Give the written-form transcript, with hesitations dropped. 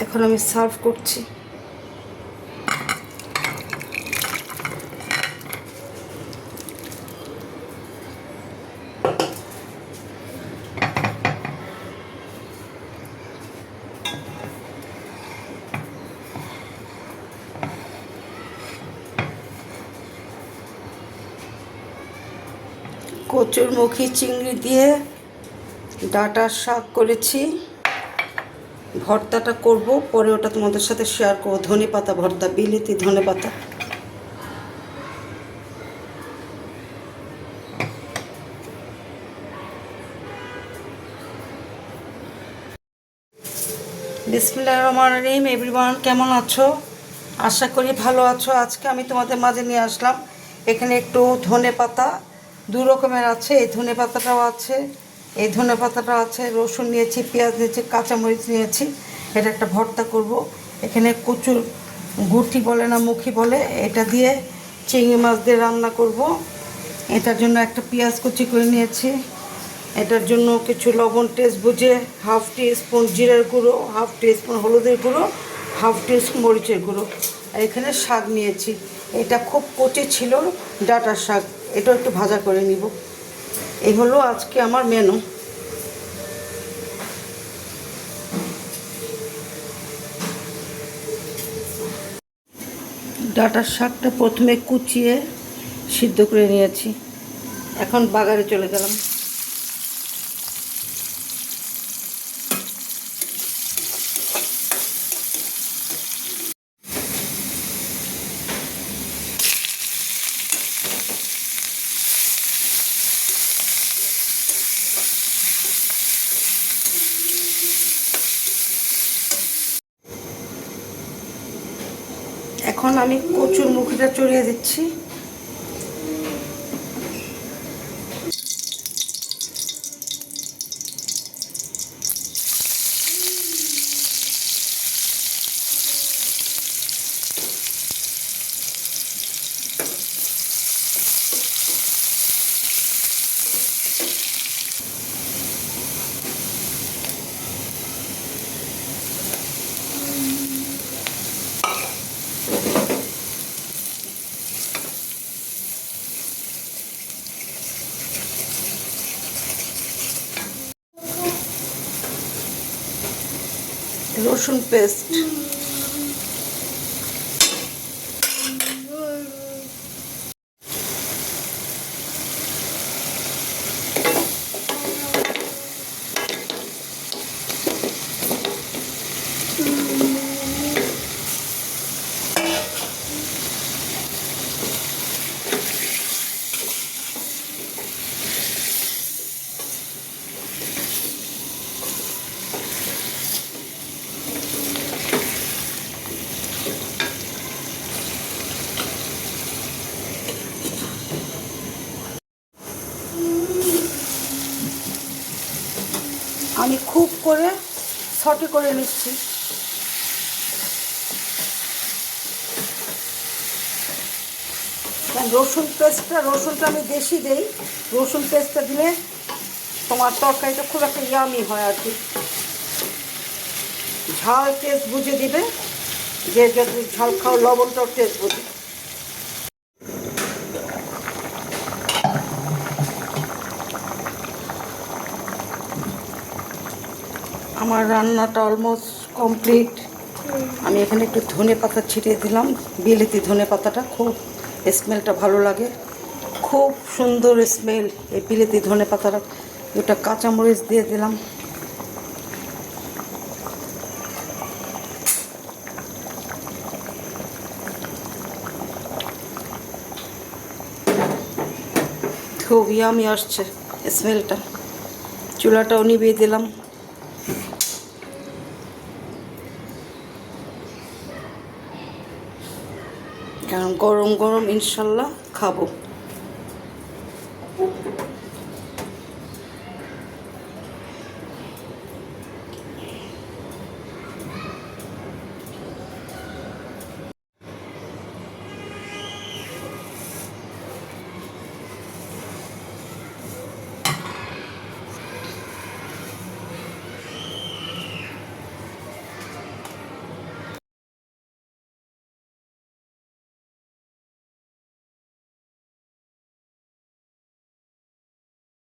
এখন আমি সার্ভ করছি। কচুরমুখী চিংড়ি দিয়ে ডাঁটার শাক করেছি। ভর্তাটা করব, পরে ওটা তোমাদের সাথে শেয়ার করবো। ধনেপাতা ভর্তা, বিলেতি ধনেপাতা। বিসমিল্লাহির রহমানির রহিম। এভরিওয়ান, কেমন আছো? আশা করি ভালো আছো। আজকে আমি তোমাদের মাঝে নিয়ে আসলাম এখানে একটু ধনেপাতা, দু রকমের আছে। এই ধনেপাতাটাও আছে, এই ধনেপাতাটাও আছে। রসুন নিয়েছি, পেঁয়াজ নিয়েছি, কাঁচামরিচ নিয়েছি। এটা একটা ভর্তা করব। এখানে কচুর গুটি বলে না মুখি বলে, এটা দিয়ে চিংড়ি মাছ দিয়ে রান্না করব। এটার জন্য একটা পেঁয়াজ কুচি করে নিয়েছি। এটার জন্য কিছু লবণ টেস্ট বুঝে, হাফ টি স্পুন জিরার গুঁড়ো, হাফ টি স্পুন হলুদের গুঁড়ো, হাফ টি স্পুন মরিচের গুঁড়ো। আর এখানে শাক নিয়েছি। এটা খুব কচি ছিল, ডাঁটার শাক। এটাও একটু ভাজা করে নিব। এই হলো আজকে আমার মেনু। ডাঁটার শাকটা প্রথমে কুচিয়ে সিদ্ধ করে নিয়েছি। এখন বাগারে চলে গেলাম। এখন আমি কচুর মুখিটা চড়িয়ে দিচ্ছি। রসুন পেস্ট, আমি খুব করে সটে করে নিচ্ছি। রসুনটা আমি বেশি দেই। রসুন পেস্টটা দিলে তোমার তরকারিটা খুব একটা ইয়ামি হয় আর কি। ঝাল টেস্ট বুঝে দিবে, যে যত ঝাল খাও লবণটাও টেস্ট বুঝে। আমার রান্নাটা অলমোস্ট কমপ্লিট। আমি এখানে একটু ধনেপাতা ছিটিয়ে দিলাম, বিলেতি ধনেপাতাটা। খুব স্মেলটা ভালো লাগে, খুব সুন্দর স্মেল এই বিলেতি ধনেপাতাটা। এটা কাঁচামরিচ দিয়ে দিলাম। খুব ইয়ামি আসছে স্মেলটা। চুলাটাও নিভিয়ে দিলাম। কারণ গরম গরম ইনশাল্লাহ খাবো।